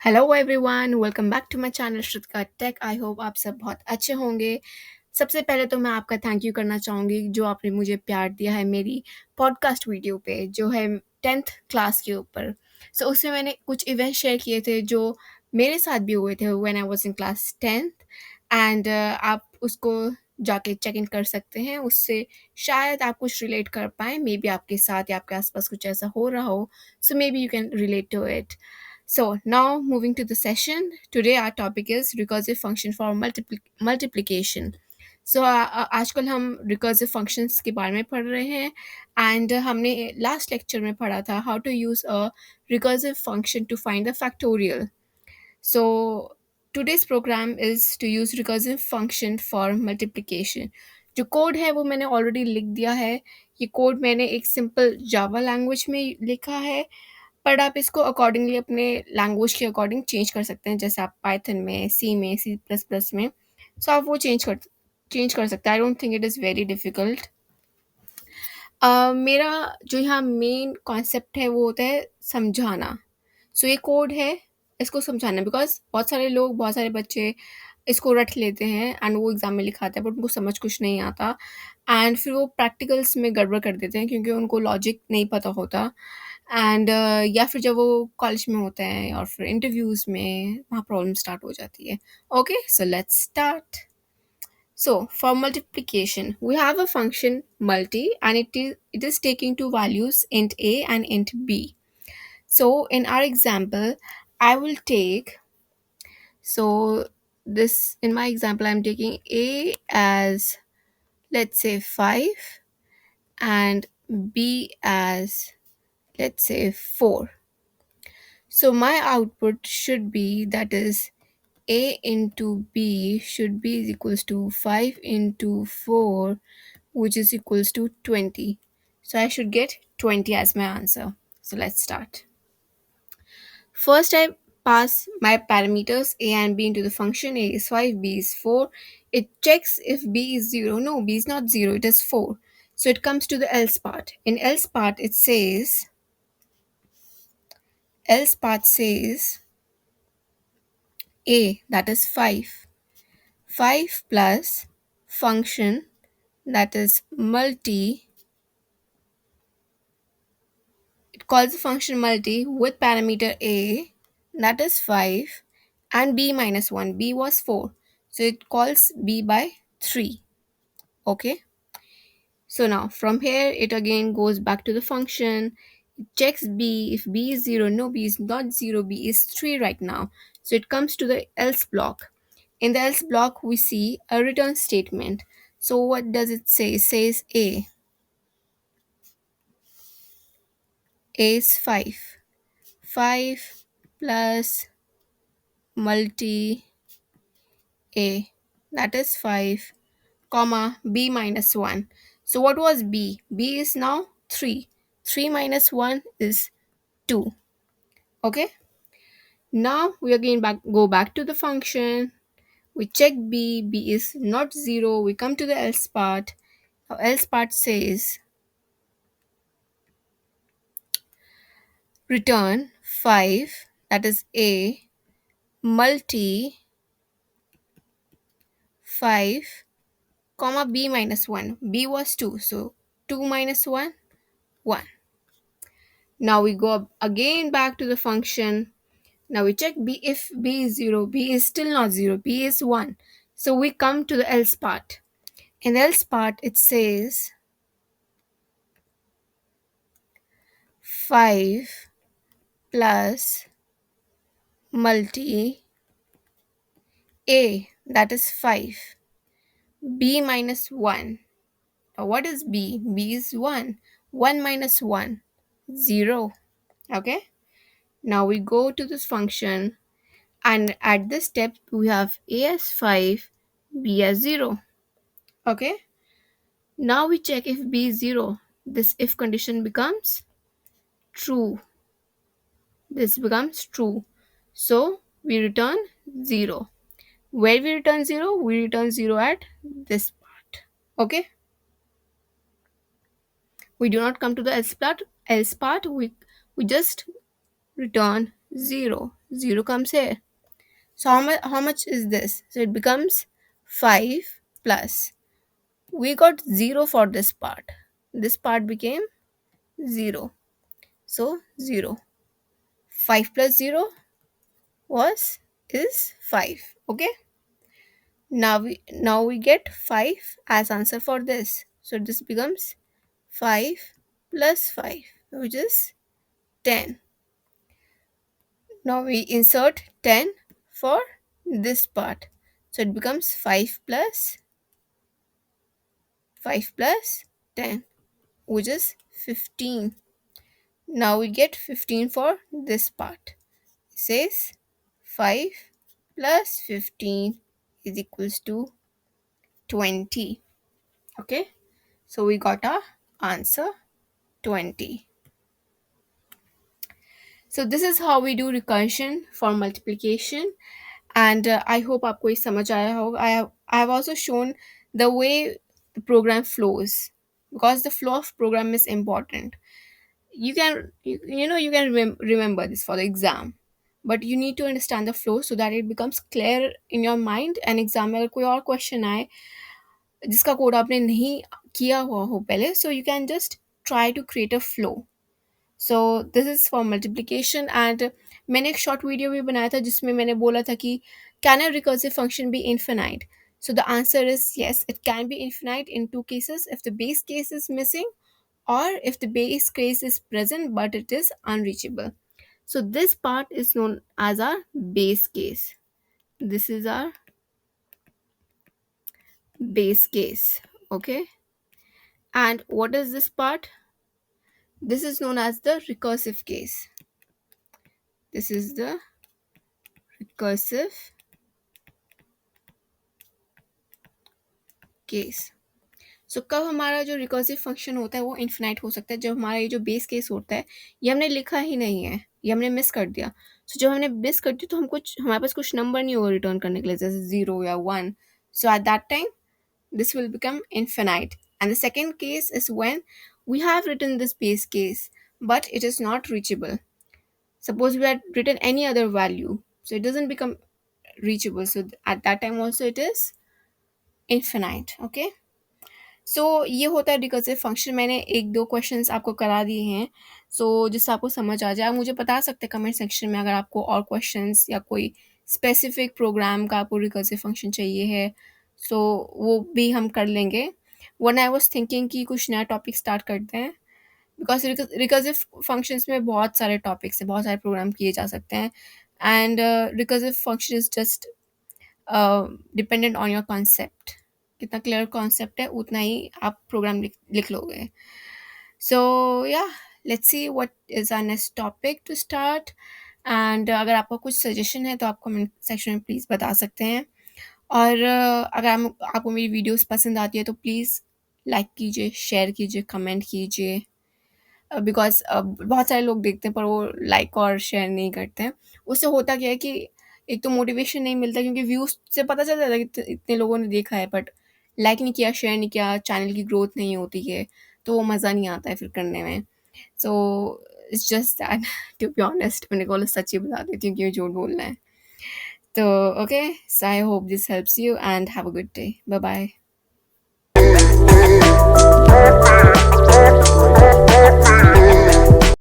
Hello everyone, welcome back to my channel Shrutika tech. I hope आप सब बहुत अच्छे होंगे। सबसे पहले तो मैं आपका थैंक यू करना चाहूँगी जो आपने मुझे प्यार दिया है मेरी पॉडकास्ट वीडियो पे, जो है 10th क्लास के ऊपर। उसमें मैंने कुछ इवेंट्स शेयर किए थे जो मेरे साथ भी हुए थे when I was in class 10th। And आप उसको जाके चेक इन कर सकते हैं। उससे शायद आप कुछ रिलेट कर पाएँ, मे बी आपके साथ या आपके आसपास कुछ ऐसा हो रहा हो, so maybe you can relate to it. So now moving to the session, today our topic is recursive function for multiplication. आजकल हम recursive functions के बारे में पढ़ रहे हैं and हमने last lecture में पढ़ा था how to use a recursive function to find the factorial. So today's program is to use recursive function for multiplication. जो कोड है वो मैंने ऑलरेडी लिख दिया है। ये कोड मैंने एक सिंपल जावा लैंग्वेज में लिखा है, पर आप इसको अकॉर्डिंगली अपने लैंग्वेज के अकॉर्डिंग चेंज कर सकते हैं। जैसे आप पाइथन में, सी में, सी प्लस प्लस में, सो आप वो चेंज कर सकते हैं। I don't think it is very difficult. मेरा जो यहाँ मेन कॉन्सेप्ट है वो होता है समझाना। ये कोड है, इसको समझाना, बिकॉज़ बहुत सारे लोग, बहुत सारे बच्चे इसको रट लेते हैं एंड वो एग्ज़ाम में लिखाते हैं, बट उनको समझ कुछ नहीं आता एंड फिर वो प्रैक्टिकल्स में गड़बड़ कर देते हैं क्योंकि उनको लॉजिक नहीं पता होता। एंड या फिर जब वो कॉलेज में होते हैं और फिर इंटरव्यूज़ में वहाँ प्रॉब्लम स्टार्ट हो जाती है। Okay, so let's start. So for multiplication, we have a function multi and it is taking two values int a and int b. So in our example, I will take, so this in my example I'm taking a as, let's say, 5 and b as, let's say, 4. So my output should be, that is, a into b should be equals to 5 into 4, which is equals to 20. So I should get 20 as my answer. So let's start. First, I pass my parameters a and b into the function. A is 5, b is 4. It checks if b is 0. No, b is not 0, it is 4. So it comes to the else part. In else part says a, that is 5. 5 plus function, that is multi. It calls the function multi with parameter a, that is 5, and b minus 1. B was 4. So it calls b by 3. Okay. So now from here, it again goes back to the function. It checks b. If b is 0, no, b is not 0, b is 3 right now. So it comes to the else block. In the else block, we see a return statement. So what does it say? It says a. A is 5. 5 plus multi a, that is 5, comma b minus 1. So what was b? B is now 3. 3 minus 1 is 2. Okay. Now we again go back to the function. We check b. B is not 0. We come to the else part. Our else part says return 5, that is a, multi 5, comma b minus 1. B was 2. So 2 minus 1, 1. Now we go again back to the function. Now we check b. If b is 0, b is still not 0, b is 1. So we come to the else part. In the else part, it says 5 plus multi a, that is 5, b minus 1. Now what is b? B is 1. 1 minus 1, 0. Okay. Now we go to this function, and at this step we have a as 5, b as 0. Okay. Now we check if b is 0. This if condition becomes true. This becomes true. So we return 0. Where we return 0? We return 0 at this part. Okay. We do not come to the else part. We just return 0. 0 comes here. So how much is this? So it becomes 5 plus. We got 0 for this part. This part became 0. So 0. 5 plus 0 was is 5. Okay. Now we get 5 as answer for this. So this becomes 5 plus 5, which is 10. Now we insert 10 for this part. So it becomes 5 plus 10, which is 15. Now we get 15 for this part. It says 5 plus 15 is equals to 20. Okay, so we got our answer 20. So this is how we do recursion for multiplication. And I hope आपको ये समझ आया होगा. I have also shown the way the program flows, because the flow of program is important. You can remember this for the exam, but you need to understand the flow so that it becomes clear in your mind. And exam में अगर कोई और question आए जिसका code आपने नहीं किया हुआ हो पहले, so you can just try to create a flow. So this is for multiplication. And मैंने एक शॉर्ट वीडियो भी बनाया था जिसमें मैंने बोला था कि can a recursive function be infinite. So the answer is yes, it can be infinite in two cases, if the base case is missing or if the base case is present but it is unreachable. So this part is known as our base case. This is our base case. Okay. And what is this part? This is known as the recursive case. This is the recursive case. सो कब हमारा जो recursive function होता है वो infinite हो सकता है, जब हमारा ये जो बेस केस होता है ये हमने लिखा ही नहीं है, ये हमने मिस कर दिया. सो जब हमने मिस कर दिया तो हम कुछ हमारे पास कुछ नंबर नहीं होगा रिटर्न करने के लिए, जैसे 0 या 1. So at that time this will become infinite. And the second case is when we have written this base case but it is not reachable. Suppose we had written any other value, so it doesn't become reachable. So at that time also it is infinite. Okay. सो ये होता है recursive function. मैंने एक दो questions आपको करा दिए हैं, सो जिससे आपको समझ आ जाए. आप मुझे बता सकते हैं कमेंट सेक्शन में अगर आपको और क्वेश्चंस या कोई स्पेसिफिक प्रोग्राम का आपको रिकर्सिव फंक्शन चाहिए है, सो वो भी हम कर लेंगे. वन आई वॉज थिंकिंग कि कुछ नया टॉपिक स्टार्ट करते हैं, बिकॉज रिकर्सिव फंक्शंस में बहुत सारे टॉपिक्स हैं, बहुत सारे प्रोग्राम किए जा सकते हैं. And recursive function is just dependent on your concept. कितना क्लियर कॉन्सेप्ट है उतना ही आप प्रोग्राम लिख लोगे. So yeah let's see what is our next topic to start. And अगर आपका कुछ सजेशन है तो आप कमेंट सेक्शन में प्लीज़ बता सकते हैं. और अगर आपको मेरी वीडियोस पसंद आती है तो प्लीज़ लाइक कीजिए, शेयर कीजिए, कमेंट कीजिए. बिकॉज बहुत सारे लोग देखते हैं पर वो लाइक और शेयर नहीं करते हैं. उससे होता क्या है कि एक तो मोटिवेशन नहीं मिलता, क्योंकि व्यूज़ से पता चल जाता है कि इतने लोगों ने देखा है, बट लाइक नहीं किया, शेयर नहीं किया, चैनल की ग्रोथ नहीं होती है, तो वो मज़ा नहीं आता है फिर करने में. So it's just that. To be honest मैंने बोला सच ही बता देती हूँ कि झूठ बोलना है. तो okay, so I hope this helps you and have a good day. Bye bye.